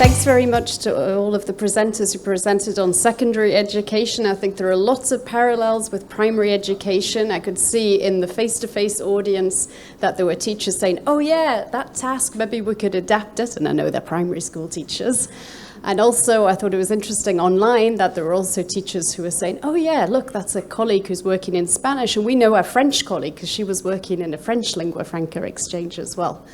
Thanks very much to all of the presenters who presented on secondary education. I think there are lots of parallels with primary education. I could see in the face-to-face audience that there were teachers saying, oh yeah, that task, maybe we could adapt it. And I know they're primary school teachers. And also, I thought it was interesting online that there were also teachers who were saying, oh yeah, look, that's a colleague who's working in Spanish. And we know our French colleague because she was working in a French lingua franca exchange as well.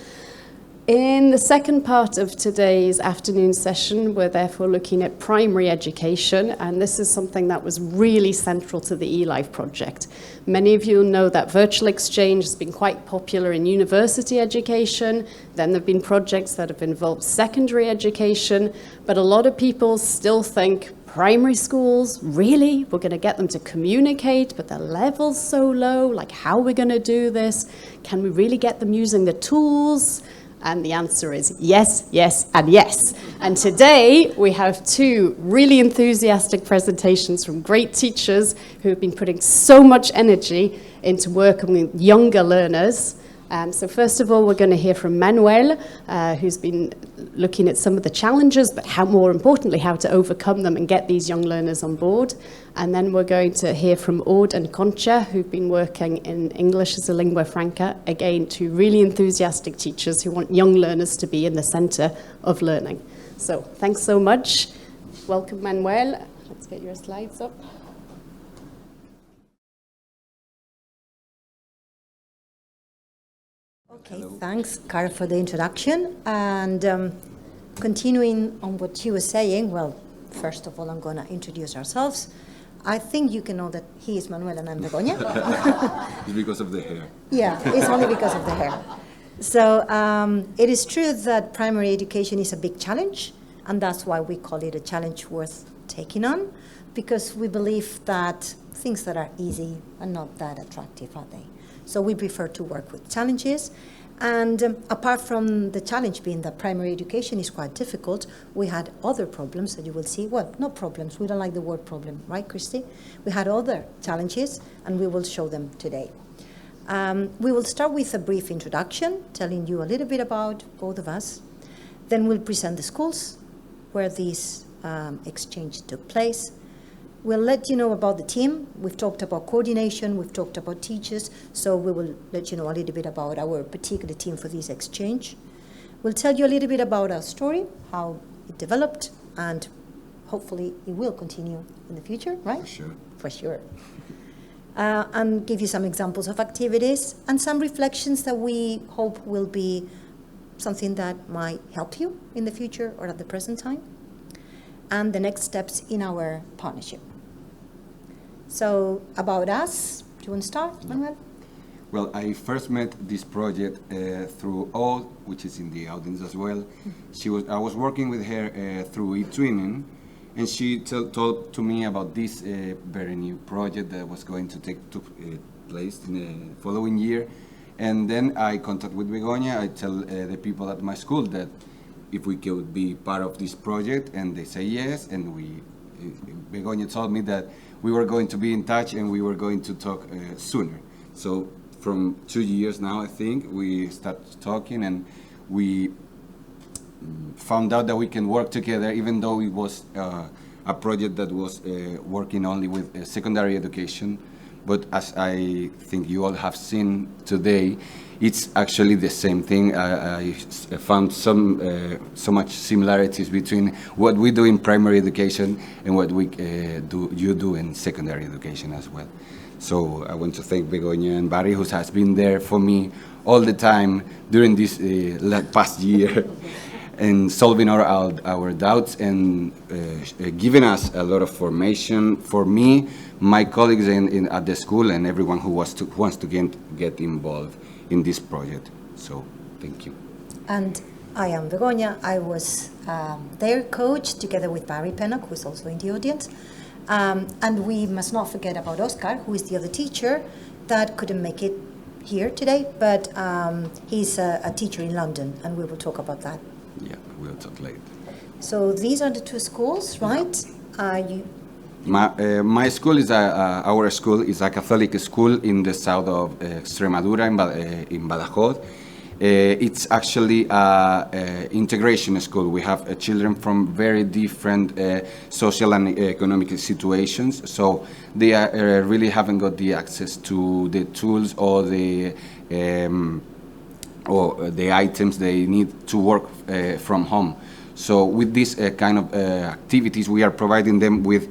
In the second part of today's afternoon session, we're therefore looking at primary education, and this is something that was really central to the eLife project. Many of you know that virtual exchange has been quite popular in university education. Then there have been projects that have involved secondary education, but a lot of people still think primary schools, really? We're going to get them to communicate, but their level's so low, like how are we going to do this? Can we really get them using the tools? And the answer is yes, yes, and yes. And today we have two really enthusiastic presentations from great teachers who have been putting so much energy into working with younger learners. So first of all, we're going to hear from Manuel, who's been looking at some of the challenges, but more importantly, how to overcome them and get these young learners on board. And then we're going to hear from Aude and Concha, who've been working in English as a lingua franca. Again, two really enthusiastic teachers who want young learners to be in the center of learning. So thanks so much. Welcome, Manuel. Let's get your slides up. Okay, thanks, Cara, for the introduction. And continuing on what you were saying, well, first of all, I'm going to introduce ourselves. I think you can know that he is Manuel and I'm Begoña. It's because of the hair. Yeah, it's only because of the hair. So it is true that primary education is a big challenge, and that's why we call it a challenge worth taking on, because we believe that things that are easy are not that attractive, are they? So we prefer to work with challenges. And apart from the challenge being that primary education is quite difficult, we had other problems that you will see. Well, not problems. We don't like the word problem, right, Christy? We had other challenges, and we will show them today. We will start with a brief introduction, telling you a little bit about both of us. Then we'll present the schools where this exchange took place. We'll let you know about the team. We've talked about coordination, we've talked about teachers, so we will let you know a little bit about our particular team for this exchange. We'll tell you a little bit about our story, how it developed, and hopefully it will continue in the future, right? For sure. For sure. And give you some examples of activities and some reflections that we hope will be something that might help you in the future or at the present time, and the next steps in our partnership. So about us, do you want to start, Manuel? Well, I first met this project through Aude, which is in the audience as well. I was working with her through eTwinning, and she told to me about this very new project that was going to take place in the following year. And then I contact with Begoña. I tell the people at my school that if we could be part of this project, and they say yes, and Begoña told me that we were going to be in touch and we were going to talk sooner. So from 2 years now, I think, we started talking, and we found out that we can work together, even though it was a project that was working only with secondary education. But as I think you all have seen today, it's actually the same thing. I found so much similarities between what we do in primary education and what you do in secondary education as well. So I want to thank Begoña and Barry, who has been there for me all the time during this past year, and solving our doubts and giving us a lot of formation for me, my colleagues at the school, and everyone who wants to get involved in this project. So thank you. And I am Begoña. I was their coach together with Barry Pennock, who is also in the audience. And we must not forget about Oscar, who is the other teacher that couldn't make it here today, but he's a teacher in London, and we will talk about that. Yeah, we'll talk later. So these are the two schools, right? My school is our school is a Catholic school in the south of Extremadura, in Badajoz, It's actually an integration school. We have children from very different social and economic situations, so they are, really haven't got the access to the tools or the items they need to work from home. So with these kind of activities, we are providing them with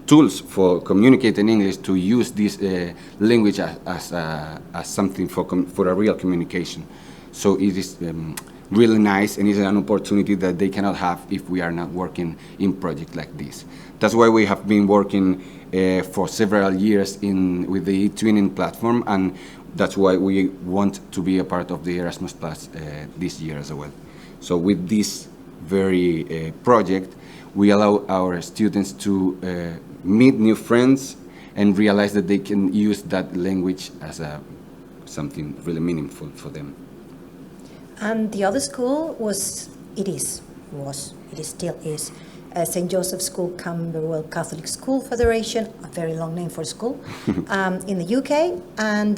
tools for communicating English, to use this language as something for a real communication. So it is really nice, and it's an opportunity that they cannot have if we are not working in projects like this. That's why we have been working for several years with the eTwinning platform, and that's why we want to be a part of the Erasmus Plus this year as well. So with this very project, we allow our students to meet new friends and realize that they can use that language as something really meaningful for them. And the other school still is St. Joseph's School, Camberwell Catholic School Federation, a very long name for a school, in the UK. And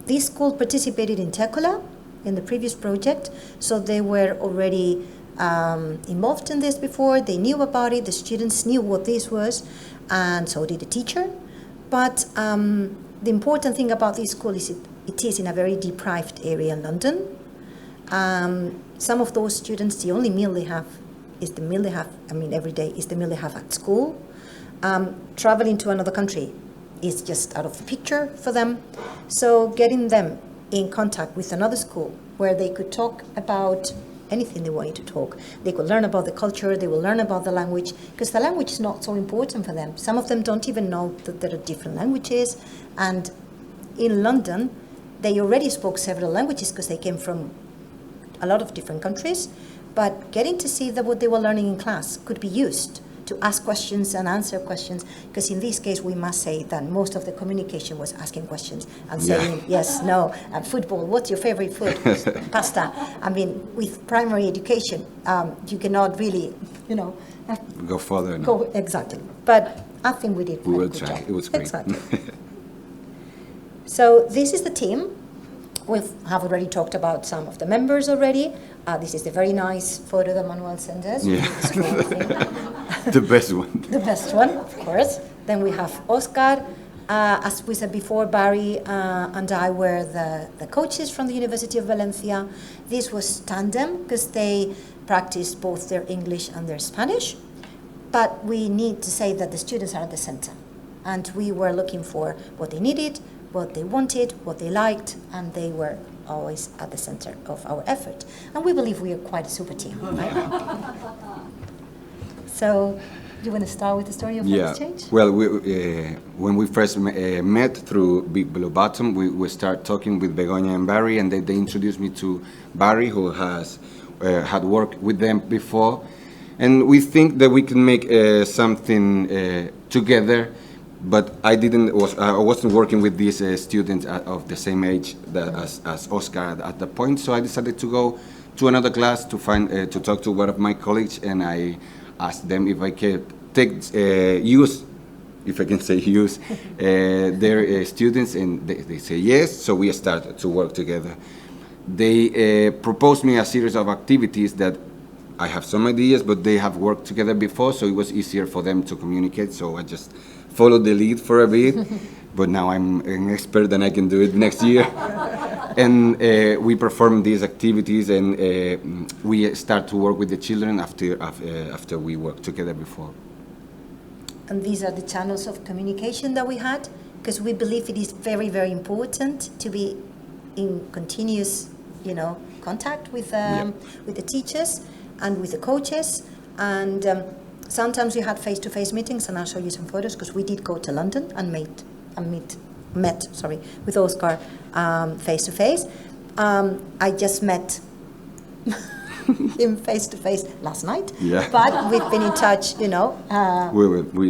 this school participated in Ecole in the previous project, so they were already involved in this before. They knew about it, the students knew what this was, and so did the teacher. But the important thing about this school is it is in a very deprived area in London. Some of those students, the only meal they have is the meal they have, every day is the meal they have at school. Traveling to another country is just out of the picture for them. So getting them in contact with another school where they could talk about anything they wanted to talk. They could learn about the culture, they will learn about the language, because the language is not so important for them. Some of them don't even know that there are different languages, and in London, they already spoke several languages because they came from a lot of different countries, but getting to see that what they were learning in class could be used to ask questions and answer questions, because in this case we must say that most of the communication was asking questions and saying yes, no, and football, what's your favorite food? Pasta. With primary education, you cannot really, go further. No. Exactly. But I think we did. We will try. It was great. Exactly. So this is the team. We have already talked about some of the members already. This is the very nice photo that Manuel sent us. Yeah. The best one. The best one, of course. Then we have Oscar. As we said before, Barry and I were the coaches from the University of Valencia. This was tandem because they practiced both their English and their Spanish. But we need to say that the students are at the center. And we were looking for what they needed, what they wanted, what they liked, and they were always at the center of our effort. And we believe we are quite a super team, right? So, you want to start with the story of the exchange? Well, when we first met through Big Blue Bottom, we started talking with Begoña and Barry, and they introduced me to Barry, who has had worked with them before. And we think that we can make something together. But I wasn't working with these students of the same age as Oscar at the point, so I decided to go to another class to talk to one of my colleagues, and I asked them if I could use their students, and they say yes, so we started to work together. They proposed me a series of activities that I have some ideas, but they have worked together before, so it was easier for them to communicate, so I just followed the lead for a bit, but now I'm an expert and I can do it next year. And we perform these activities, and we start to work with the children after we worked together before. And these are the channels of communication that we had, because we believe it is very, very important to be in continuous, contact with the teachers and with the coaches. And sometimes we had face-to-face meetings, and I'll show you some photos, because we did go to London and met with Oscar face-to-face. I just met him face-to-face last night, but we've been in touch, We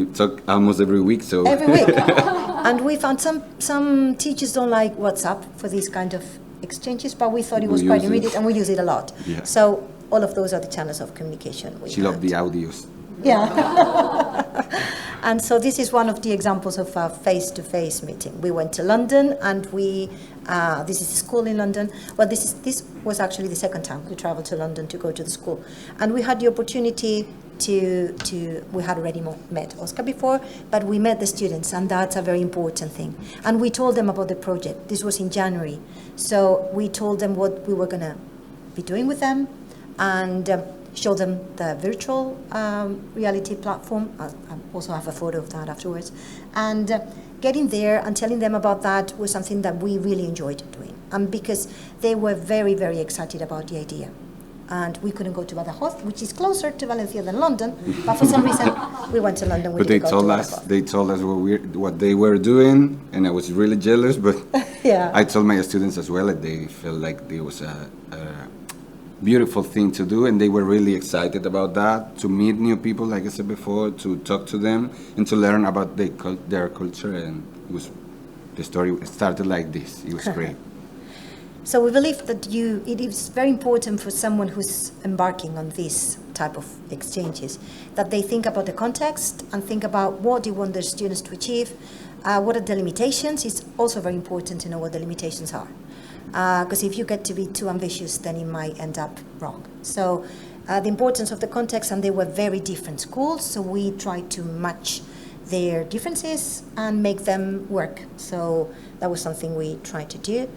talk almost every week, so... Every week. And we found some teachers don't like WhatsApp for these kind of exchanges, but we thought it was quite immediate, and we use it a lot. Yeah. So all of those are the channels of communication. She loved the audios. Yeah. And so this is one of the examples of a face-to-face meeting. We went to London, and this is a school in London. Well, this was actually the second time we traveled to London to go to the school. And we had the opportunity we had already met Oscar before, but we met the students, and that's a very important thing. And we told them about the project. This was in January. So we told them what we were going to be doing with them, and show them the virtual reality platform. I also have a photo of that afterwards. And getting there and telling them about that was something that we really enjoyed doing. And because they were very, very excited about the idea. And we couldn't go to Badajoz, which is closer to Valencia than London, but for some reason we went to London. But they told us what they were doing, and I was really jealous. But yeah. I told my students as well that they felt like it was a beautiful thing to do, and they were really excited about that, to meet new people, like I said before, to talk to them and to learn about their culture. And the story started like this. It was great. So we believe that it is very important for someone who's embarking on this type of exchanges, that they think about the context and think about what they want their students to achieve, what are the limitations. It's also very important to know what the limitations are. Because if you get to be too ambitious, then it might end up wrong. So the importance of the context, and they were very different schools, so we tried to match their differences and make them work. So that was something we tried to do.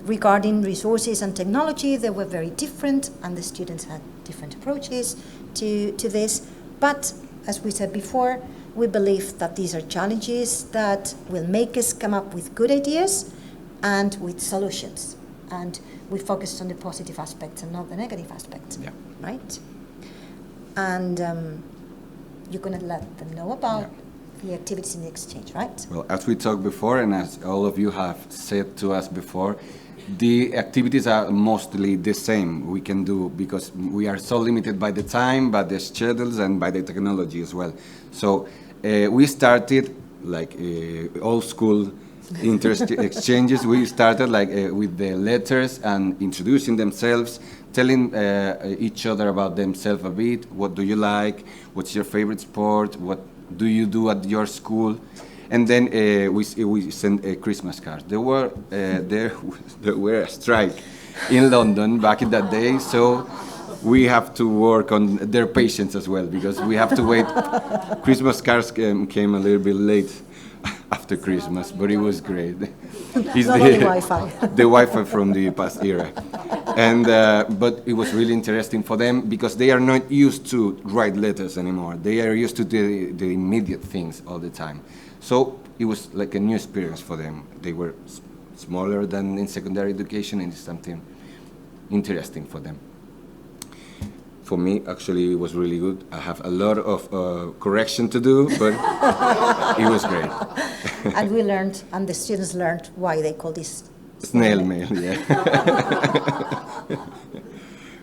Regarding resources and technology, they were very different, and the students had different approaches to this. But as we said before, we believe that these are challenges that will make us come up with good ideas and with solutions. And we focused on the positive aspects and not the negative aspects, right? And you're going to let them know about the activities in the exchange, right? Well, as we talked before, and as all of you have said to us before, the activities are mostly the same we can do, because we are so limited by the time, by the schedules, and by the technology as well. So we started like old school exchanges. We started like with the letters and introducing themselves, telling each other about themselves a bit. What do you like? What's your favorite sport? What do you do at your school? And then we sent Christmas cards. There were a strike in London back in that day, so we have to work on their patience as well, because we have to wait. Christmas cards came a little bit late after Christmas, but it was great. It's not only Wi-Fi. The Wi-Fi from the past era. And but it was really interesting for them, because they are not used to write letters anymore. They are used to the immediate things all the time. So it was like a new experience for them. They were smaller than in secondary education, and it's something interesting for them. For me, actually, it was really good. I have a lot of correction to do, but it was great. And we learned, and the students learned why they call this snail mail, yeah.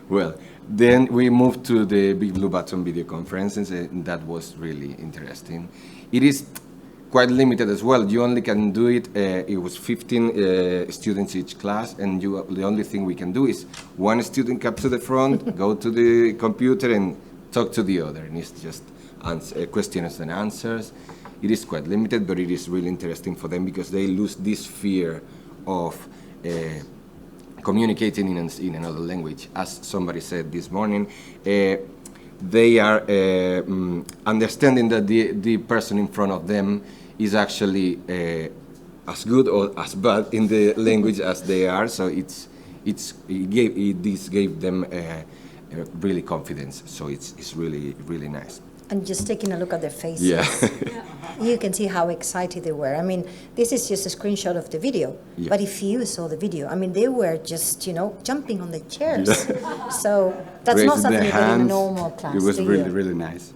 Well, then we moved to the Big Blue Button video conferences, and that was really interesting. It is quite limited as well. You only can do it, it was 15 students each class, and the only thing we can do is one student comes to the front, go to the computer and talk to the other, and it's just questions and answers. It is quite limited, but it is really interesting for them, because they lose this fear of communicating in another language. As somebody said this morning, they are understanding that the person in front of them is actually as good or as bad in the language as they are. So this gave them really confidence. So it's really, really nice. And just taking a look at their faces, yeah. You can see how excited they were. I mean, this is just a screenshot of the video, but if you saw the video, I mean, they were just, jumping on the chairs. So that's not something you get in a normal class. It was really, really nice.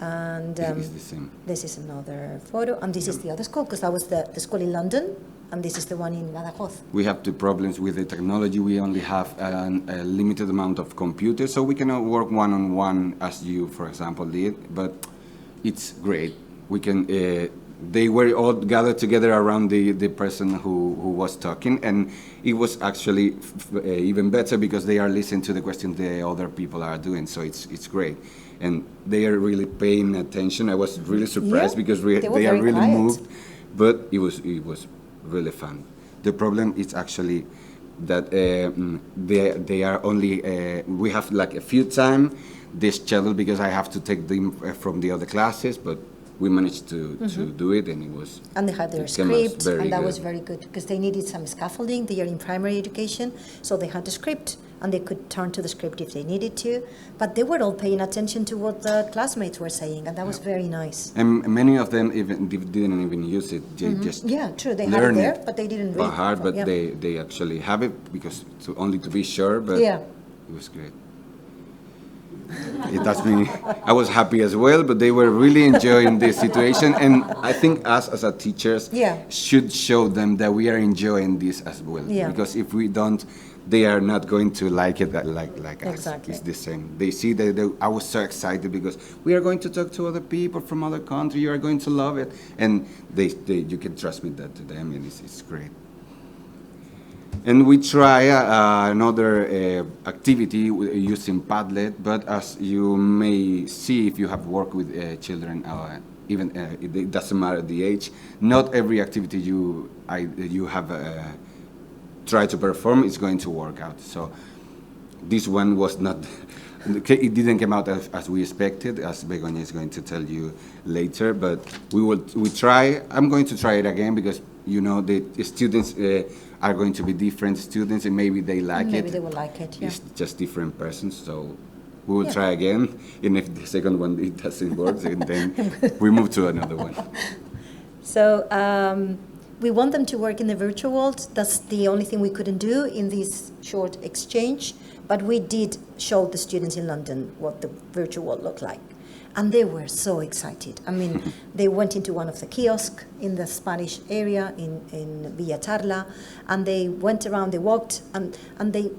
And this is another photo, and this is the other school, because that was the school in London, and this is the one in Badajoz. We have the problems with the technology. We only have a limited amount of computers, so we cannot work one-on-one as you, for example, did, but it's great. We can they were all gathered together around the person who was talking, and it was actually even better because they are listening to the questions the other people are doing, so it's great. And they are really paying attention. I was really surprised because they are really moved, but it was really fun. The problem is actually that they are only, we have like a few time this schedule because I have to take them from the other classes, but we managed to do it, and it was. And they had their script, and that was very good because they needed some scaffolding. They are in primary education, so they had the script, and they could turn to the script if they needed to. But they were all paying attention to what the classmates were saying, and that was very nice. And many of them didn't even use it. They just true. They had it there, but they didn't read by heart. But yeah. they actually have it because only to be sure. But yeah. It was great. That's me. I was happy as well, but they were really enjoying this situation, and I think us as a teachers should show them that we are enjoying this as well. Yeah. Because if we don't, they are not going to like it like exactly. us. It's the same. They see that I was so excited because we are going to talk to other people from other countries. You are going to love it, and you can transmit that to them, and it's great. And we try another activity using Padlet, but as you may see if you have worked with children, even it doesn't matter the age, not every activity you have tried to perform is going to work out. So this one was not, it didn't come out as we expected, as Begoña is going to tell you later, but we try. I'm going to try it again because, you know, the students are going to be different students, and maybe they like it. Maybe they will like it, yeah. It's just different persons, so we will try again. And if the second one it doesn't work, and then we move to another one. So we want them to work in the virtual world. That's the only thing we couldn't do in this short exchange, but we did show the students in London what the virtual world looked like. And they were so excited. I mean, they went into one of the kiosks in the Spanish area in Villa Tarla, and they went around, they walked, and they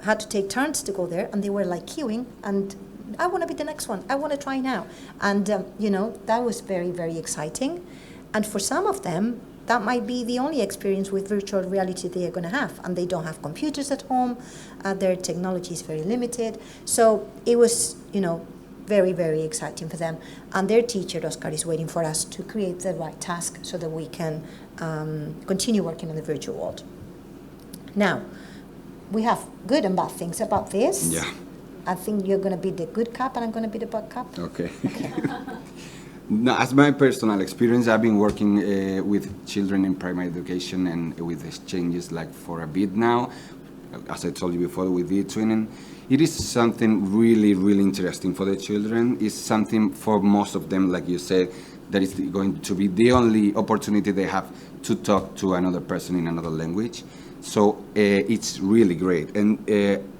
had to take turns to go there, and they were like queuing, and I want to be the next one, I want to try now. And, you know, that was very, very exciting. And for some of them, that might be the only experience with virtual reality they are going to have, and they don't have computers at home, their technology is very limited. So it was, you know, very, very exciting for them. And their teacher, Oscar, is waiting for us to create the right task so that we can continue working on the virtual world. Now, we have good and bad things about this. Yeah. I think you're going to be the good cop and I'm going to be the bad cop. Okay. No, as my personal experience, I've been working with children in primary education and with exchanges like for a bit now. As I told you before, with the twinning. It is something really, really interesting for the children. It's something for most of them, like you said, that is going to be the only opportunity they have to talk to another person in another language. So it's really great. And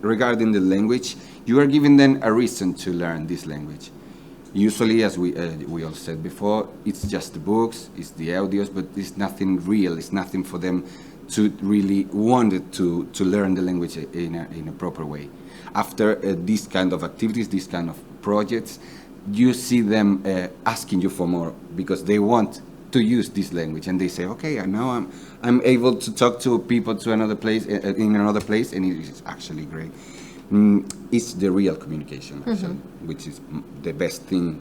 regarding the language, you are giving them a reason to learn this language. Usually, as we all said before, it's just the books, it's the audios, but it's nothing real. It's nothing for them to really want to learn the language in a proper way. After these kind of activities, these kind of projects, you see them asking you for more because they want to use this language, and they say, "Okay, now I'm able to talk to people to another place in another place," and it is actually great. It's the real communication, actually, which is the best thing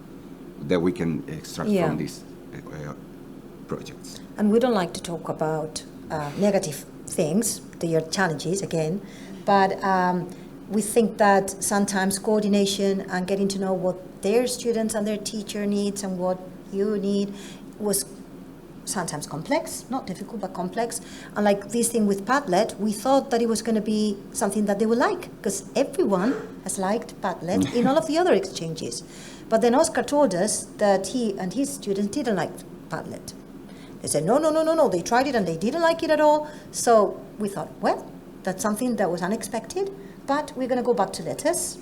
that we can extract from these projects. And we don't like to talk about negative things, they are challenges again, but we think that sometimes coordination and getting to know what their students and their teacher needs and what you need was sometimes complex, not difficult, but complex. And like this thing with Padlet, we thought that it was going to be something that they would like, because everyone has liked Padlet in all of the other exchanges. But then Oscar told us that he and his students didn't like Padlet. They said, no, they tried it and they didn't like it at all. So we thought, well, that's something that was unexpected, but we're going to go back to letters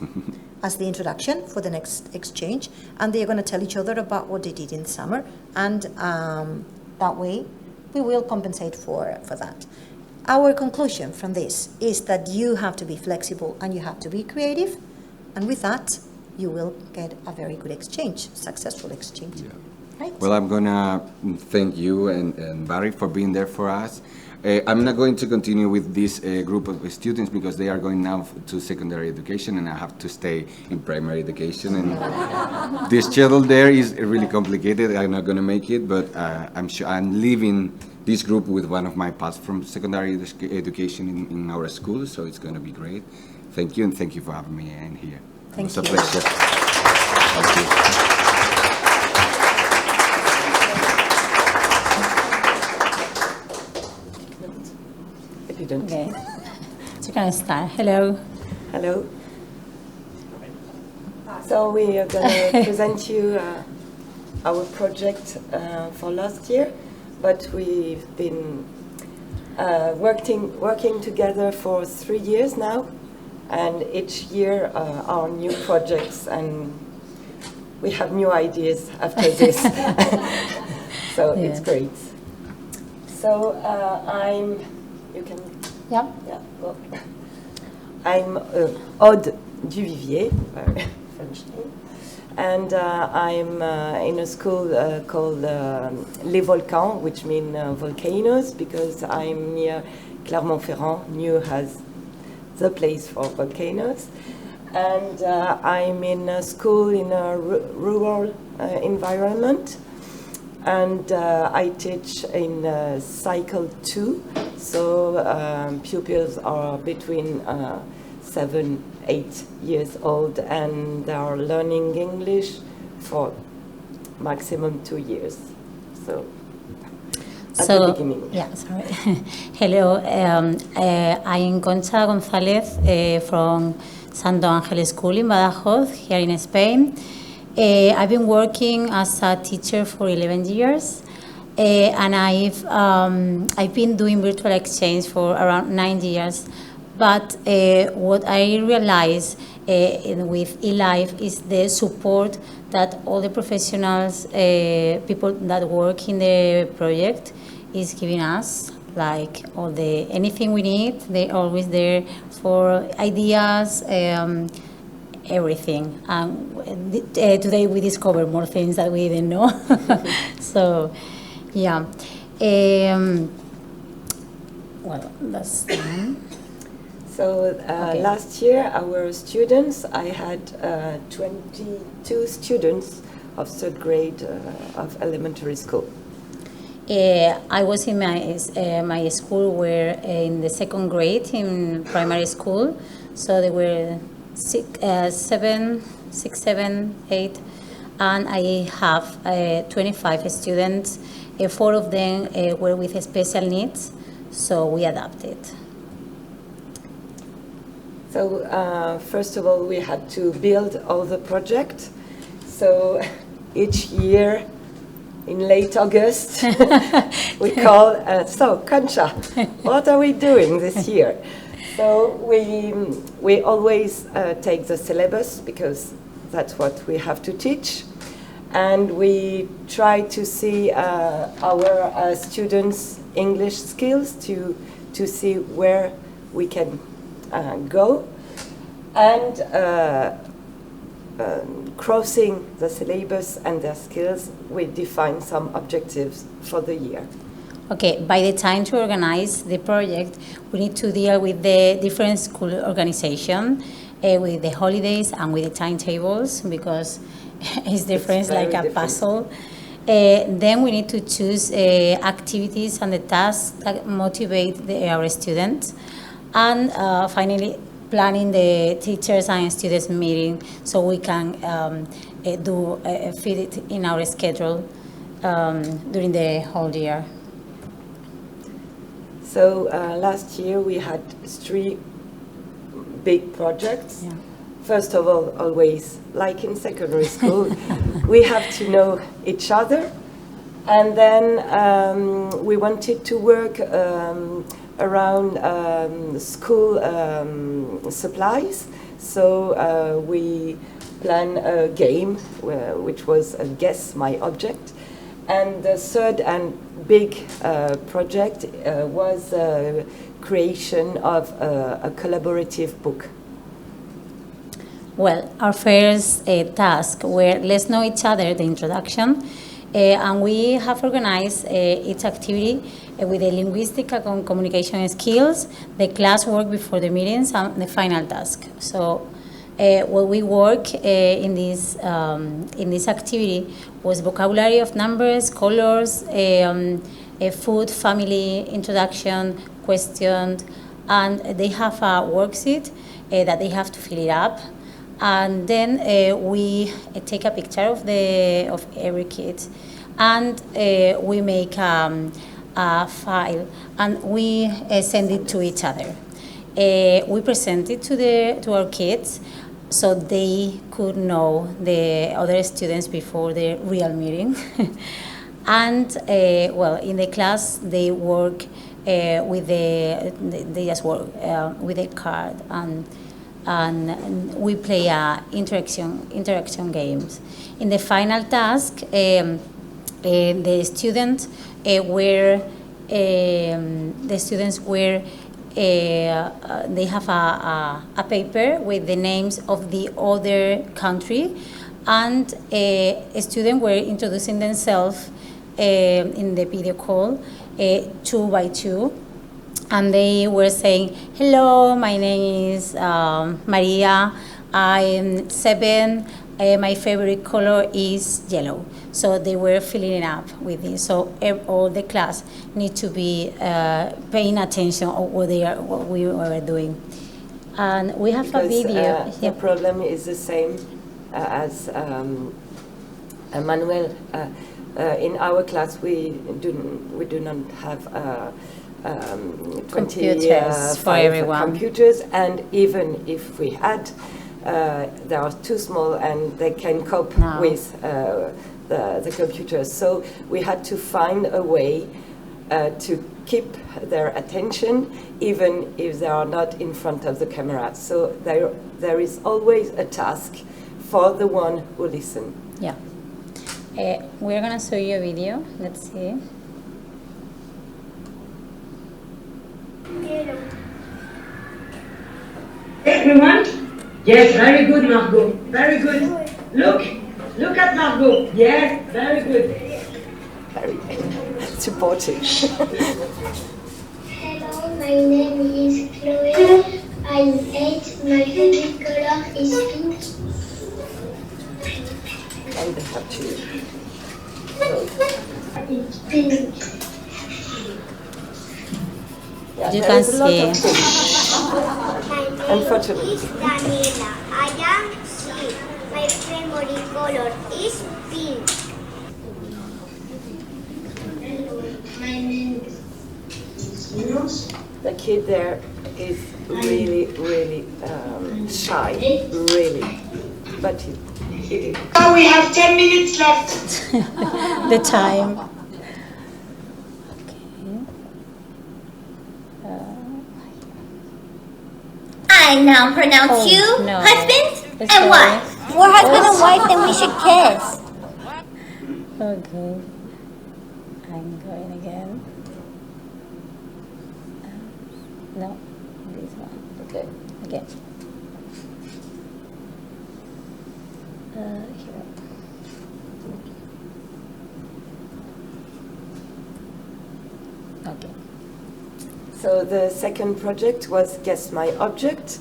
as the introduction for the next exchange, and they're going to tell each other about what they did in summer, and that way we will compensate for that. Our conclusion from this is that you have to be flexible and you have to be creative, and with that you will get a very good exchange, successful exchange. Yeah. Right. Well, I'm gonna thank you and Barry for being there for us. I'm not going to continue with this group of students because they are going now to secondary education and I have to stay in primary education. And this schedule there is really complicated. I'm not going to make it, but I'm sure I'm leaving this group with one of my pals from secondary education in our school, so it's going to be great. Thank you, and thank you for having me in here. Thank It's a you. pleasure. Thank you. Okay, so you can start. Hello. Hello. So we are going to present you our project for last year, but we've been working together for 3 years now, and each year are new projects, and we have new ideas after this. So it's great. So you can. Yeah. Yeah, well, I'm Aude Duvivier, French name, and I'm in a school called Les Volcans, which means volcanoes, because I'm near Clermont-Ferrand, New has the place for volcanoes, and I'm in a school in a rural environment. And I teach in cycle 2, so pupils are between 7, 8 years old, and they are learning English for maximum 2 years. So at the beginning. Yeah, sorry. Hello, I'm Concha González from Santo Ángel School in Badajoz, here in Spain. I've been working as a teacher for 11 years, and I've been doing virtual exchange for around 9 years. But what I realize with eLife is the support that all the professionals, people that work in the project, is giving us. Like anything we need, they're always there for ideas. Everything. Today we discovered more things that we didn't know. So, yeah. Well, that's. So Okay. last year, our students, I had 22 students of 3rd grade of elementary school. I was in my school where in the 2nd grade in primary school, so they were 6, 7, 8, and I have 25 students. 4 of them were with special needs, so we adapted. So first of all, we had to build all the project. So each year, in late August, we call, so Concha, what are we doing this year? So we always take the syllabus because that's what we have to teach, and we try to see our students' English skills to see where we can go, and crossing the syllabus and their skills, we define some objectives for the year. Okay, by the time to organize the project, we need to deal with the different school organization, with the holidays and with the timetables, because it's different, like a puzzle. Then we need to choose activities and the tasks that motivate our students. And finally, planning the teachers and students meeting so we can fit it in our schedule during the whole year. So last year we had 3 big projects. Yeah. First of all, always, like in secondary school, we have to know each other. And then we wanted to work around school supplies. So we planned a game, which was Guess My Object. And the third and big project was creation of a collaborative book. Well, our first task were let's know each other, the introduction. And we have organized each activity with the linguistic and communication skills, the class work before the meetings, and the final task. So what we work in this activity was vocabulary of numbers, colors, food, family, introduction, questions, and they have a worksheet that they have to fill it up. And then we take a picture of every kid, and we make a file, and we send it to each other. We present it to our kids, so they could know the other students before the real meeting. And well, in the class they work with they just work with a card, and we play interaction games. In the final task, the students were they have a paper with the names of the other country, and students were introducing themselves in the video call 2 by 2, and they were saying, "Hello, my name is Maria, I'm 7, my favorite color is yellow." So they were filling it up with this. So all the class need to be paying attention of what we were doing. And we have a video. The problem is the same as Manuel. In our class, we do not have 20 for everyone. Computers, and even if we had, they are too small and they can cope with the computers. So we had to find a way to keep their attention, even if they are not in front of the camera. So there is always a task for the one who listens. Yeah. We're gonna show you a video. Let's see. Everyone? Yes, very good, Margot. Very good. Look at Margot. Yes, very good. Very supportive. Hello, my name is Chloe. I'm 8. My favorite color is pink. And they have to. It's pink. Yeah, You there can is a lot see. of things. My name Unfortunately. is Daniela. I am 3. My favorite color is pink. My name is Enos. The kid there is really, really shy, really. But he Now we have 10 minutes left. The time. I now pronounce Oh, you no. husband Let's and go. wife. We're husband and wife, then we should kiss. Okay. I'm going again. No, this one. okay. Again. Here. Okay. So the second project was Guess My Object.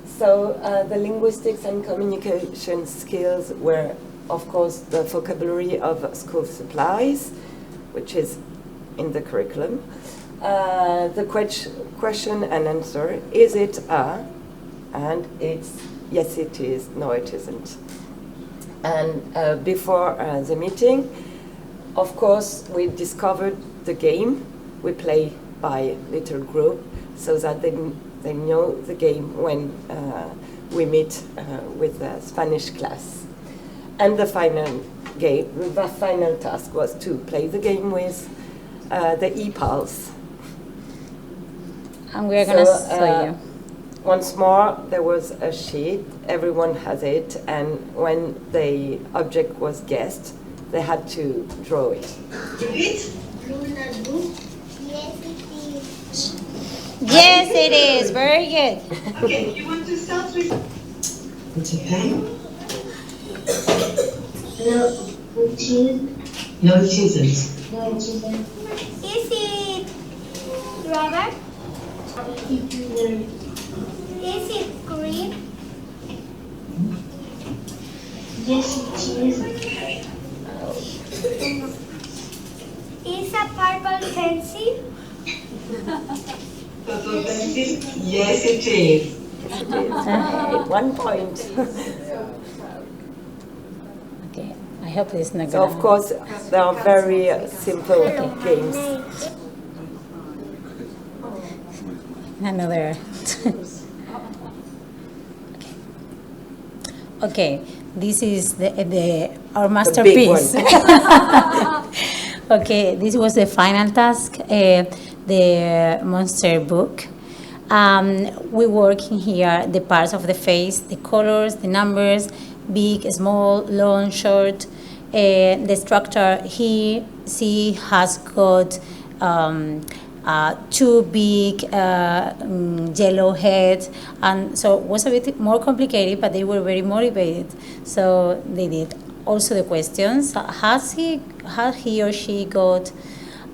So the linguistics and communication skills were, of course, the vocabulary of school supplies, which is in the curriculum. The question and answer, is it a? And it's yes it is, no it isn't. And before the meeting, of course, we discovered the game. We play by little group so that they know the game when we meet with the Spanish class. And the final task was to play the game with the e-pals. And we're going to show you. Once more, there was a sheet, everyone has it, and when the object was guessed, they had to draw it. Luna book. Yes, it is. Yes, it is. Very good. Okay, you want to start with? It's a pen. No, which is No, it isn't. No, it isn't. Is it rubber? Is it green? Yes, it is. Is a purple pencil? Purple pencil? Yes, it is. 1 point. Okay, I hope it's not So gonna... of course, they are very simple games. Another. Okay, this is our masterpiece. Okay, this was the final task, the monster book. We work in here the parts of the face, the colors, the numbers, big, small, long, short. The structure, she has got two big yellow heads, and so it was a bit more complicated, but they were very motivated. So they did also the questions. Has he or she got?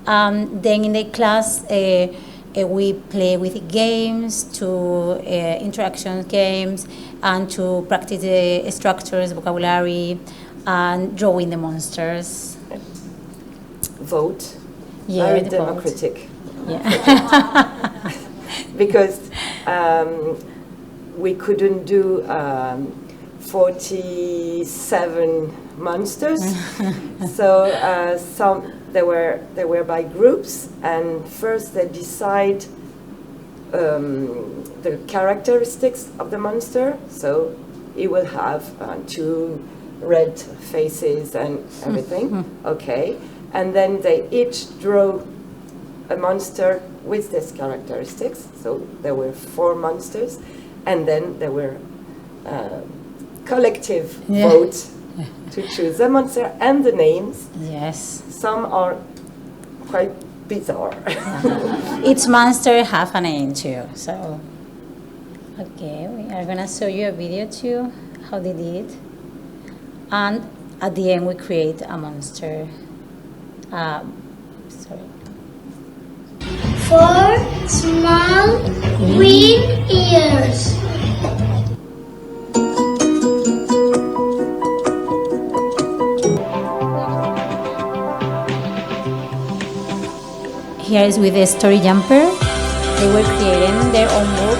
Then in the class, we play with games, interaction games, and to practice the structures, vocabulary, and drawing the monsters. Vote. Yeah, Very the vote. democratic. Yeah. Because we couldn't do 47 monsters, so some they were by groups, and first they decide the characteristics of the monster. So he will have 2 red faces and everything. Okay, and then they each draw a monster with these characteristics. So there were 4 monsters, and then there were collective vote to choose the monster and the names. Yes. Some are quite bizarre. Each monster have a name too. So, okay, we are gonna show you a video too, how they did. And at the end we create a monster. Sorry. 4 small green ears. Here is with the story jumper. They were creating their own book.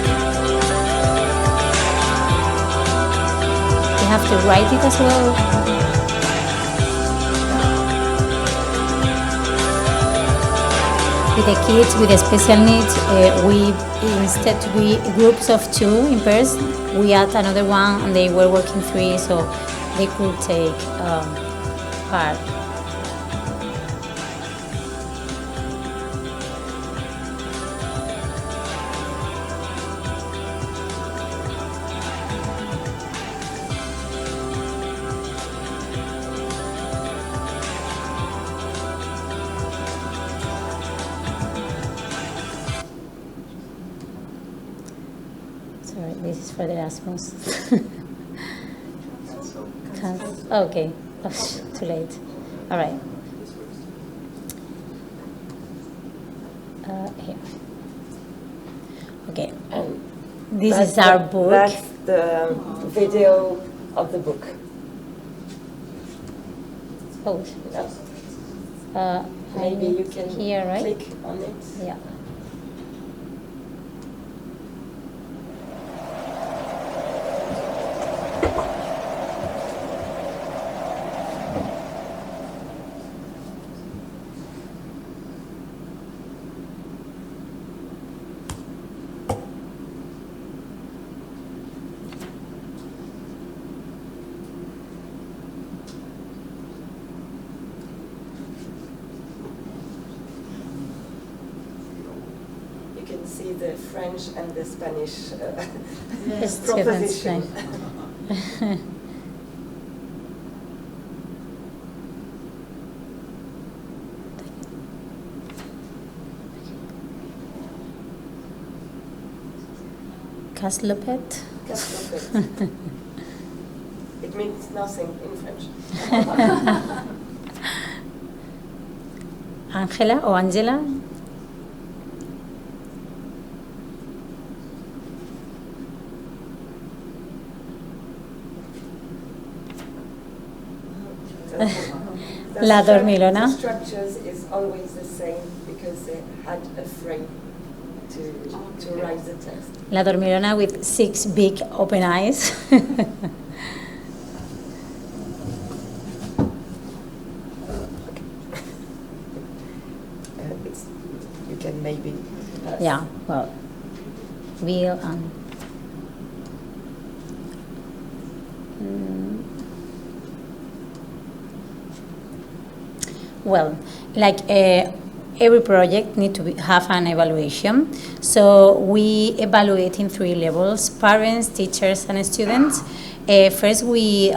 They have to write it as well. With the kids with the special needs, instead to be groups of 2 in pairs, we add another one, and they were working 3, so they could take part. Sorry, this is for the Erasmus. Okay, too late. All right. Here. Okay. This is our book. That's the video of the book. Oh. Maybe you can here, right? click on it. Yeah. See the French and the Spanish Proposition. Caslopet. It means nothing in French. Ángela or Angela. La dormilona. The structures is always the same because they had a frame to write the text. La dormilona with 6 big open eyes. You can maybe. Yeah, well, wheel and. Well, like every project need to have an evaluation. So we evaluate in 3 levels: parents, teachers, and students. First, we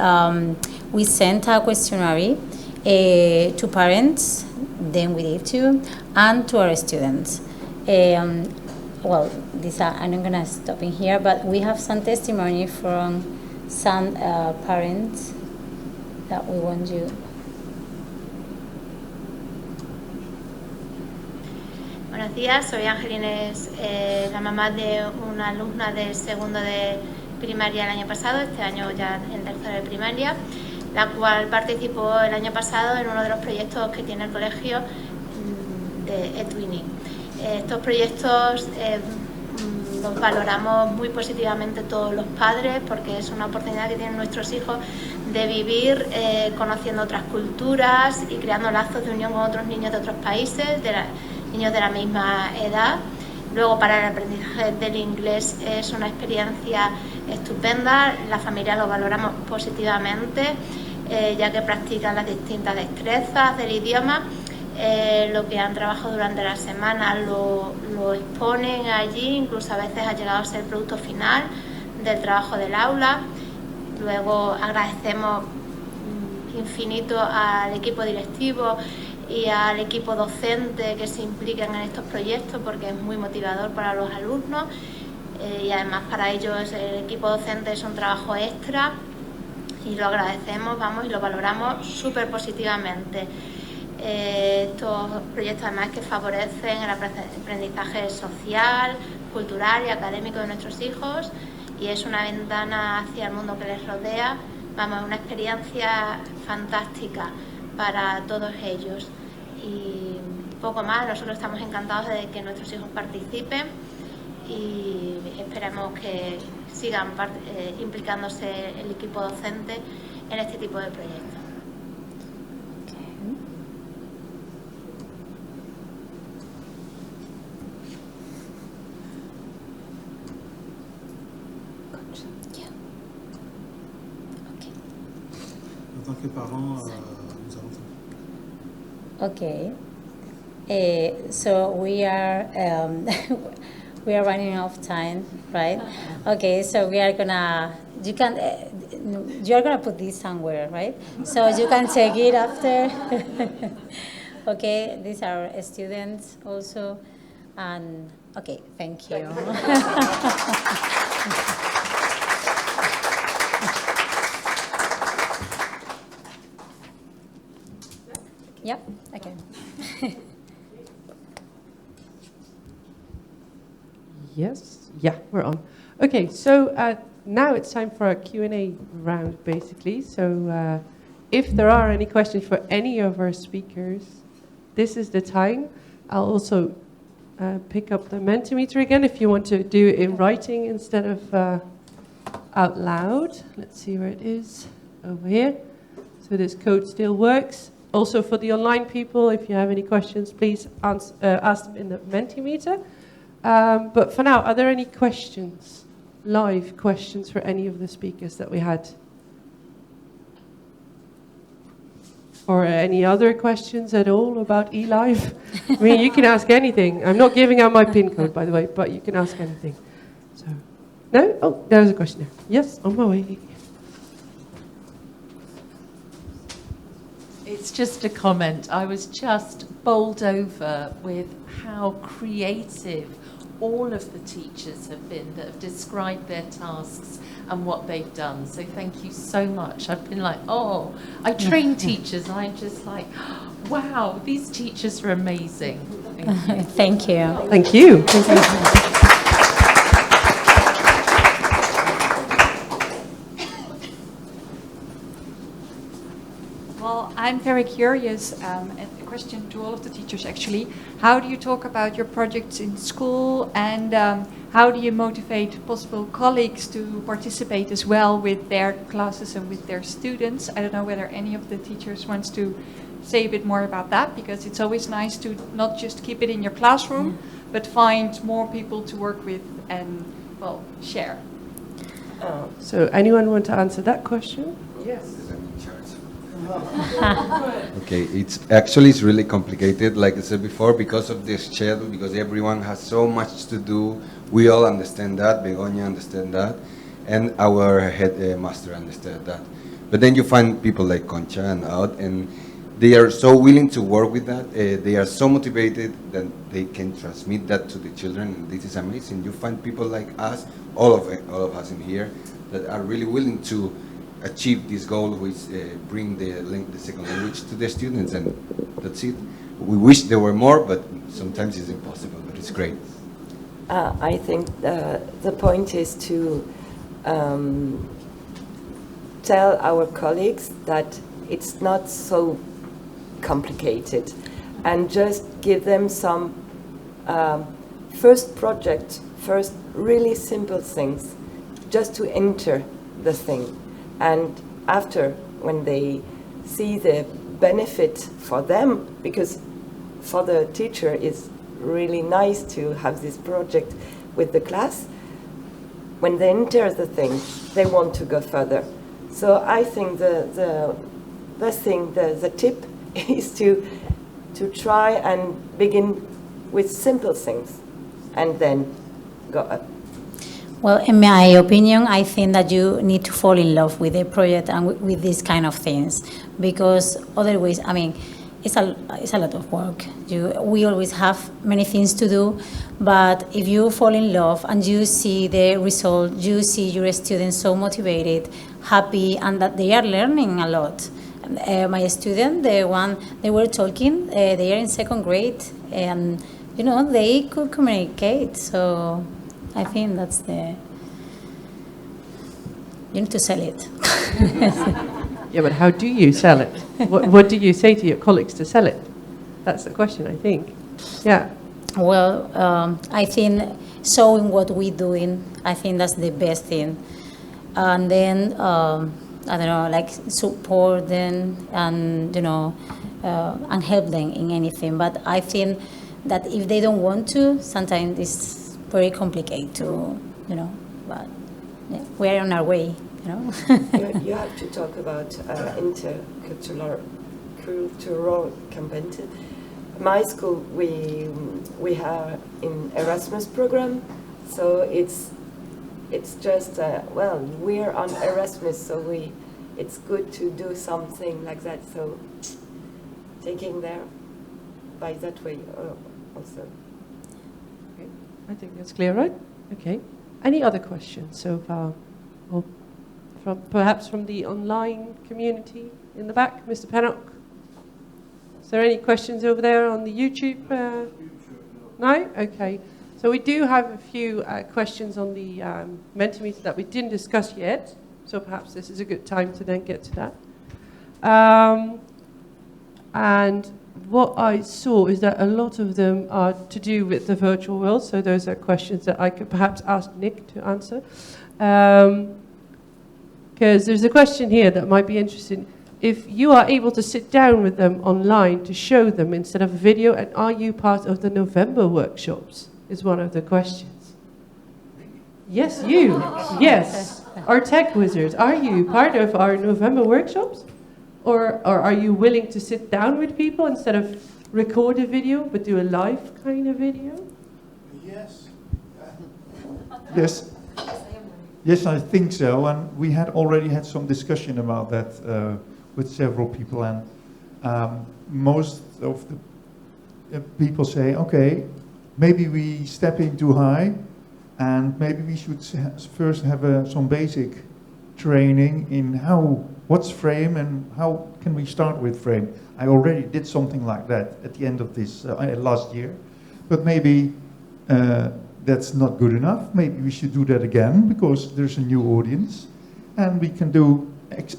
sent a questionnaire to parents. Then we did too, and to our students. Well, I'm not gonna stop in here, but we have some testimony from some parents that we want you. Buenos días, soy Ángel, la mamá de una alumna del segundo de primaria el año pasado, este año ya en tercero de primaria, la cual participó el año pasado en uno de los proyectos que tiene el colegio de e-twinning. Estos proyectos los valoramos muy positivamente todos los padres porque es una oportunidad que tienen nuestros hijos de vivir conociendo otras culturas y creando lazos de unión con otros niños de otros países, niños de la misma edad. Luego, para el aprendizaje del inglés es una experiencia estupenda, la familia lo valoramos positivamente, ya que practican las distintas destrezas del idioma, lo que han trabajado durante la semana lo exponen allí, incluso a veces ha llegado a ser el producto final del trabajo del aula. Luego agradecemos infinito al equipo directivo y al equipo docente que se implican en estos proyectos porque es muy motivador para los alumnos y además para ellos el equipo docente es un trabajo extra y lo agradecemos, y lo valoramos súper positivamente. Estos proyectos además que favorecen el aprendizaje social, cultural y académico de nuestros hijos y es una ventana hacia el mundo que les rodea, una experiencia fantástica para todos ellos. Y poco más, nosotros estamos encantados de que nuestros hijos participen y esperemos que sigan implicándose el equipo docente en este tipo de proyectos. En tant que parents, nous allons. Okay. So we are we are running out of time, right? Okay. So we are gonna. You are gonna put this somewhere, right? So you can take it after. Okay. These are students also, and okay. Thank you. Yep, okay. Yes, yeah, we're on. Okay, so now it's time for a Q&A round, basically. So if there are any questions for any of our speakers, this is the time. I'll also pick up the Mentimeter again if you want to do it in writing instead of out loud. Let's see where it is, over here. So this code still works. Also for the online people, if you have any questions, please ask them in the Mentimeter. But for now, are there any questions, live questions for any of the speakers that we had? Or any other questions at all about eLive? I mean, you can ask anything. I'm not giving out my PIN code, by the way, but you can ask anything. So, no? Oh, there's a question there. Yes, on my way. It's just a comment. I was just bowled over with how creative all of the teachers have been that have described their tasks and what they've done. So thank you so much. I've been like, oh, I train teachers and I'm just like, wow, these teachers are amazing. Thank you. Thank you. Thank you. Well, I'm very curious, and a question to all of the teachers actually. How do you talk about your projects in school, and how do you motivate possible colleagues to participate as well with their classes and with their students? I don't know whether any of the teachers wants to say a bit more about that, because it's always nice to not just keep it in your classroom, but find more people to work with and, well, share. So anyone want to answer that question? Yes. Okay, it's really complicated, like I said before, because of this schedule, because everyone has so much to do. We all understand that, Begoña understand that, and our headmaster understand that. But then you find people like Concha and Aude, and they are so willing to work with that. They are so motivated that they can transmit that to the children, and this is amazing. You find people like us, all of us in here, that are really willing to achieve this goal, which bring the second language to the students, and that's it. We wish there were more, but sometimes it's impossible, but it's great. I think the point is to tell our colleagues that it's not so complicated, and just give them some first really simple things, just to enter the thing. And after, when they see the benefit for them, because for the teacher it's really nice to have this project with the class, when they enter the thing, they want to go further. So I think the tip is to try and begin with simple things and then go up. Well, in my opinion, I think that you need to fall in love with the project and with these kind of things, because otherwise, I mean, it's a lot of work. We always have many things to do, but if you fall in love and you see the result, you see your students so motivated, happy, and that they are learning a lot. My student, the one they were talking, they are in second grade, and they could communicate. So I think that's you need to sell it. Yeah, but how do you sell it? What do you say to your colleagues to sell it? That's the question, I think. Yeah. Well, I think showing what we're doing, I think that's the best thing. And then, I don't know, like support them and, and help them in anything. But I think that if they don't want to, sometimes it's very complicated to, but yeah, we're on our way, You have to talk about intercultural competence. My school, we have an Erasmus program, so it's just we're on Erasmus, so it's good to do something like that. So taking there by that way also. Okay. I think that's clear, right? Okay. Any other questions so far? Or perhaps from the online community in the back, Mr. Pennock? Is there any questions over there on the YouTube? No? Okay. So we do have a few questions on the Mentimeter that we didn't discuss yet. So perhaps this is a good time to then get to that. And what I saw is that a lot of them are to do with the virtual world. So those are questions that I could perhaps ask Nick to answer. Because there's a question here that might be interesting. If you are able to sit down with them online to show them instead of video, and are you part of the November workshops, is one of the questions. Yes, you. Yes. Our tech wizards, are you part of our November workshops? Or are you willing to sit down with people instead of record a video, but do a live kind of video? Yes. Yes. Yes, I think so. And we had already had some discussion about that with several people. And most of the people say, okay, maybe we step in too high, And maybe we should first have some basic training in what's frame and how can we start with frame. I already did something like that at the end of this last year, but maybe that's not good enough. Maybe we should do that again because there's a new audience, and we can do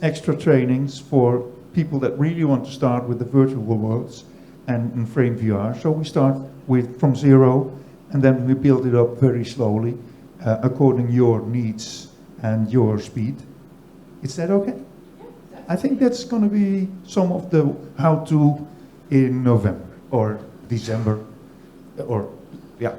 extra trainings for people that really want to start with the virtual worlds and in frame VR. So we start from zero, and then we build it up very slowly according your needs and your speed. Is that okay? I think that's going to be some of the how-to in November or December, or yeah.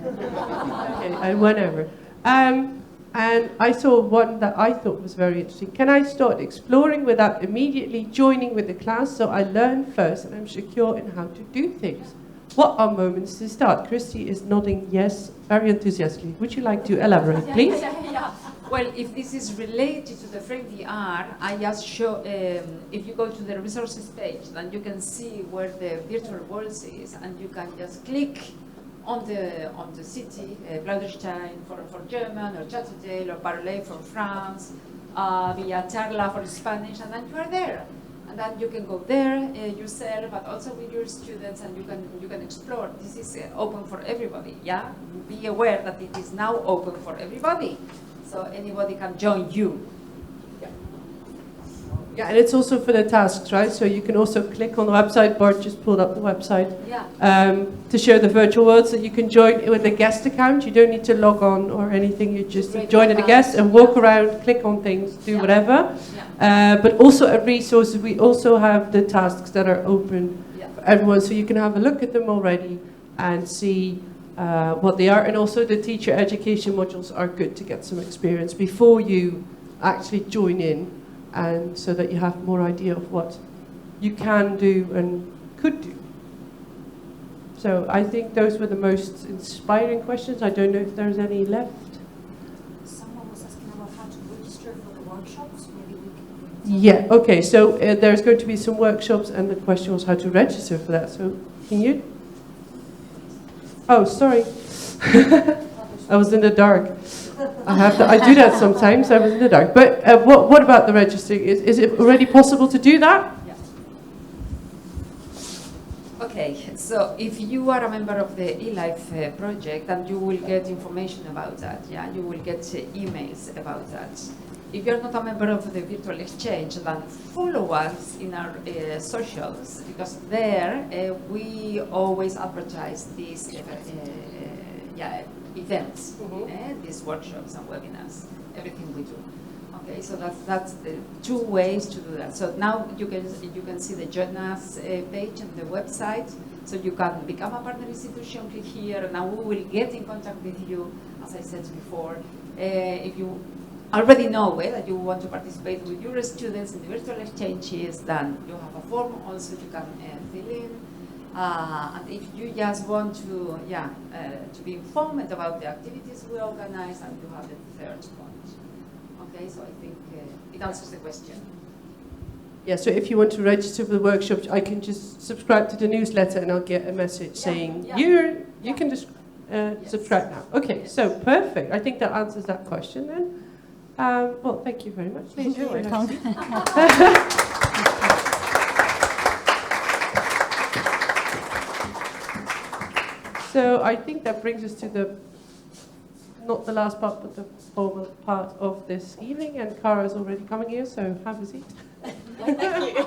Okay, and whatever. And I saw one that I thought was very interesting. Can I start exploring without immediately joining with the class so I learn first and I'm secure in how to do things? What are moments to start? Christy is nodding yes, very enthusiastically. Would you like to elaborate, please? Yeah. Well, if this is related to the frame VR, I just show, if you go to the resources page, then you can see where the virtual world is, and you can just click on the city, Plauderstein for German, or Châteautel, or Parler for France, Villarcharla for Spanish, and then you are there. And then you can go there yourself, but also with your students, and you can explore. This is open for everybody, yeah? Be aware that it is now open for everybody. So anybody can join you. Yeah, and it's also for the tasks, right? So you can also click on the website. Bart just pulled up the website to share the virtual world, so you can join with a guest account. You don't need to log on or anything. You just join as a guest and walk around, click on things, do whatever. But also at resources, we also have the tasks that are open for everyone, so you can have a look at them already and see what they are. And also the teacher education modules are good to get some experience before you actually join in, and so that you have more idea of what you can do and could do. So I think those were the most inspiring questions. I don't know if there's any left. Someone was asking about how to register for the workshops. Maybe we can... Yeah, okay, so there's going to be some workshops, and the question was how to register for that. So can you? Oh, sorry. I was in the dark. I do that sometimes. I was in the dark. But what about the registering? Is it already possible to do that? Okay, so if you are a member of the eLife project, then you will get information about that, yeah? You will get emails about that. If you're not a member of the virtual exchange, then follow us in our socials, because there we always advertise these events, these workshops and webinars, everything we do. Okay, so that's the two ways to do that. So now you can see the Join Us page on the website, so you can become a partner institution. Click here, and now we will get in contact with you, as I said before. If you already know that you want to participate with your students in the virtual exchanges, then you have a form also you can fill in. And if you just want to be informed about the activities we organize, and you have the third point. Okay, so I think it answers the question. Yeah, so if you want to register for the workshops, I can just subscribe to the newsletter and I'll get a message saying you can just subscribe now. Okay, so perfect. I think that answers that question then. Well, thank you very much. Please, you're welcome. So I think that brings us to not the last part, but the formal part of this evening, and Cara's already coming here, so have a seat. Thank you.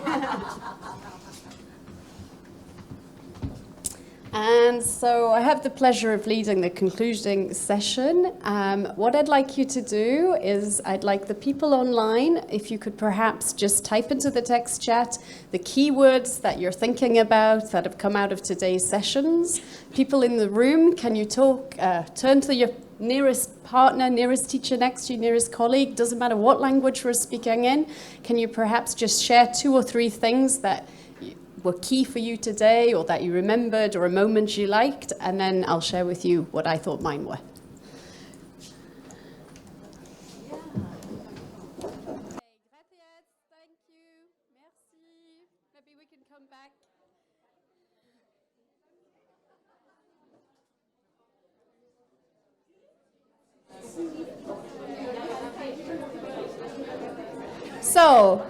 And so I have the pleasure of leading the concluding session. What I'd like you to do is I'd like the people online, if you could perhaps just type into the text chat the keywords that you're thinking about that have come out of today's sessions. People in the room, can you turn to your nearest partner, nearest teacher next to you, nearest colleague, doesn't matter what language we're speaking in. Can you perhaps just share 2 or 3 things that were key for you today, or that you remembered, or a moment you liked, and then I'll share with you what I thought mine were. So,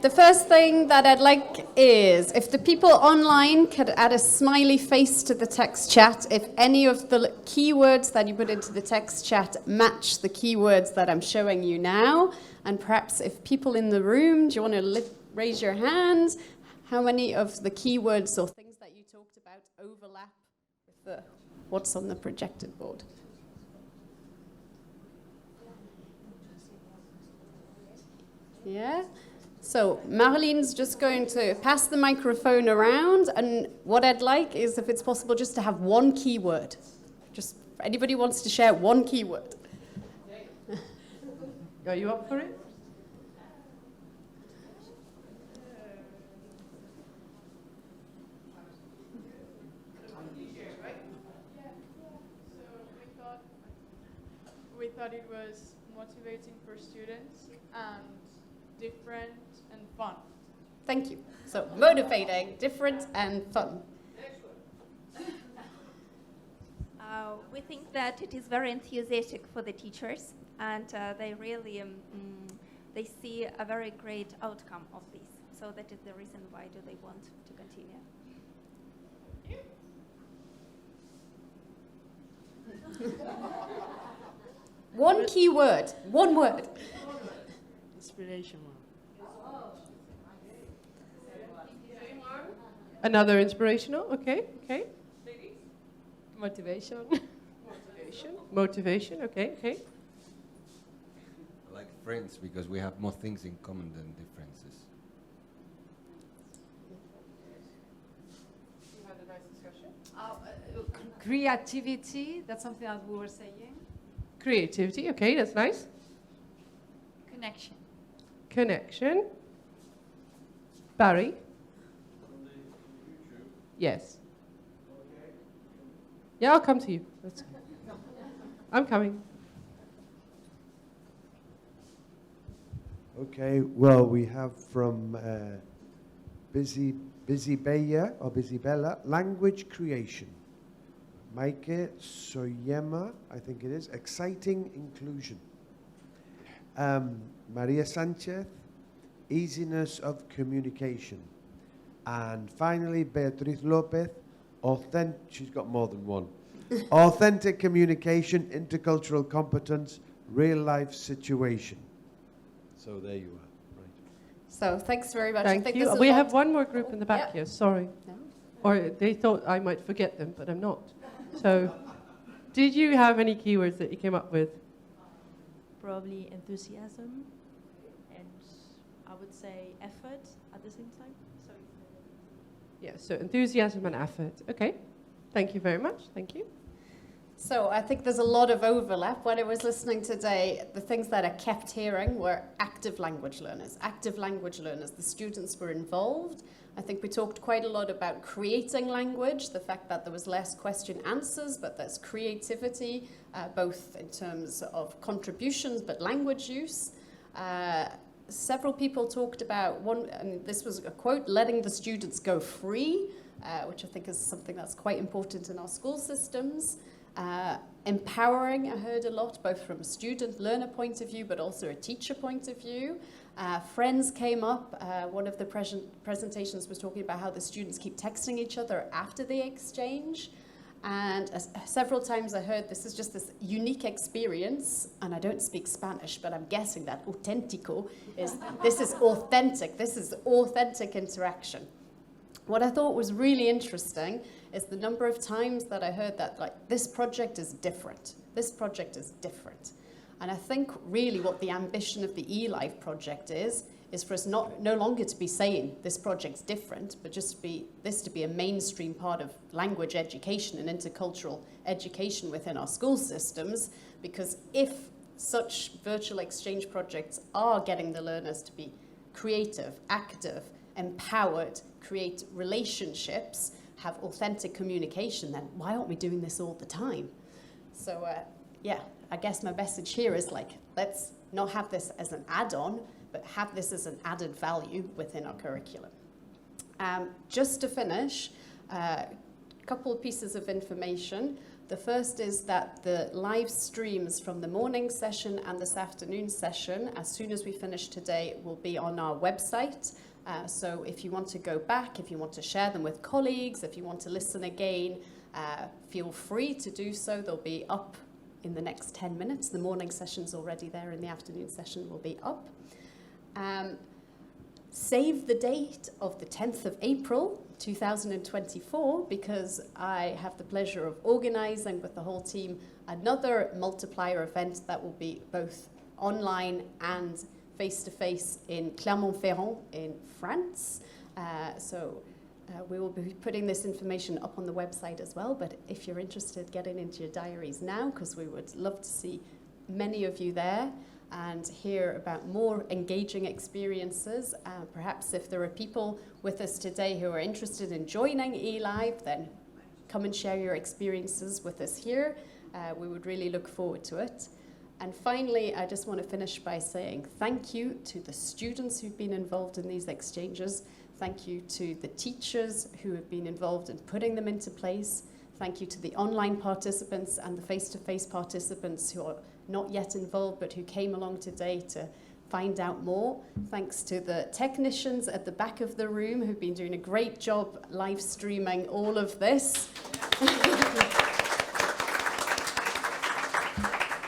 the first thing that I'd like is if the people online could add a smiley face to the text chat, if any of the keywords that you put into the text chat match the keywords that I'm showing you now, and perhaps if people in the room, do you want to raise your hand? How many of the keywords or things that you talked about overlap with what's on the projected board? Yeah? So Marlene's just going to pass the microphone around, and what I'd like is, if it's possible, just to have one keyword. Just anybody wants to share one keyword. Are you up for it? We thought it was motivating for students and different and fun. Thank you. So motivating, different, and fun. We think that it is very enthusiastic for the teachers, and they really they see a very great outcome of this. So that is the reason why do they want to continue. One key word, one word. Inspiration. Another inspirational, okay. Motivation. Motivation, okay. I like friends because we have more things in common than differences. You had a nice discussion. Creativity, that's something that we were saying. Creativity, okay, that's nice. Connection. Barry? Yes. Yeah, I'll come to you. I'm coming. Okay, well, we have from Busy Bella or Busy Bella, language creation. Maike Soyema, I think it is, exciting inclusion. Maria Sanchez, easiness of communication. And finally, Beatriz Lopez, she's got more than one. Authentic communication, intercultural competence, real life situation. So there you are. Right. So thanks very much. Thank I think you. We have one more group in the back here, sorry. No. Or they thought I might forget them, but I'm not. So, did you have any keywords that you came up with? Probably enthusiasm, and I would say effort at the same time. Yeah, so enthusiasm and effort. Okay, thank you very much. Thank you. So I think there's a lot of overlap. When I was listening today, the things that I kept hearing were active language learners. Active language learners, the students were involved. I think we talked quite a lot about creating language, the fact that there was less question answers, but there's creativity, both in terms of contributions, but language use. Several people talked about and this was a quote, letting the students go free, which I think is something that's quite important in our school systems. Empowering, I heard a lot, both from a student learner point of view, but also a teacher point of view. Friends came up. One of the presentations was talking about how the students keep texting each other after the exchange. And several times I heard this is just this unique experience, and I don't speak Spanish, but I'm guessing that auténtico is, this is authentic interaction. What I thought was really interesting is the number of times that I heard that, like, this project is different. This project is different. And I think really what the ambition of the eLife project is for us no longer to be saying this project's different, but just to be a mainstream part of language education and intercultural education within our school systems. Because if such virtual exchange projects are getting the learners to be creative, active, empowered, create relationships, have authentic communication, then why aren't we doing this all the time? So yeah, I guess my message here is, like, let's not have this as an add-on, but have this as an added value within our curriculum. Just to finish, a couple of pieces of information. The first is that the live streams from the morning session and this afternoon session, as soon as we finish today, will be on our website. So if you want to go back, if you want to share them with colleagues, if you want to listen again, feel free to do so. They'll be up in the next 10 minutes. The morning session's already there and the afternoon session will be up. Save the date of the 10th of April 2024 because I have the pleasure of organising with the whole team another multiplier event that will be both online and face-to-face in Clermont-Ferrand in France. We will be putting this information up on the website as well, but if you're interested, get it into your diaries now because we would love to see many of you there and hear about more engaging experiences. Perhaps if there are people with us today who are interested in joining eLive, then come and share your experiences with us here. We would really look forward to it. And finally, I just want to finish by saying thank you to the students who've been involved in these exchanges. Thank you to the teachers who have been involved in putting them into place. Thank you to the online participants and the face-to-face participants who are not yet involved but who came along today to find out more. Thanks to the technicians at the back of the room who've been doing a great job live streaming all of this.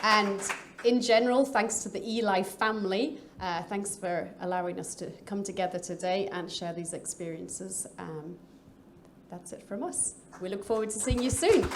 And in general, thanks to the eLive family. Thanks for allowing us to come together today and share these experiences. That's it from us. We look forward to seeing you soon.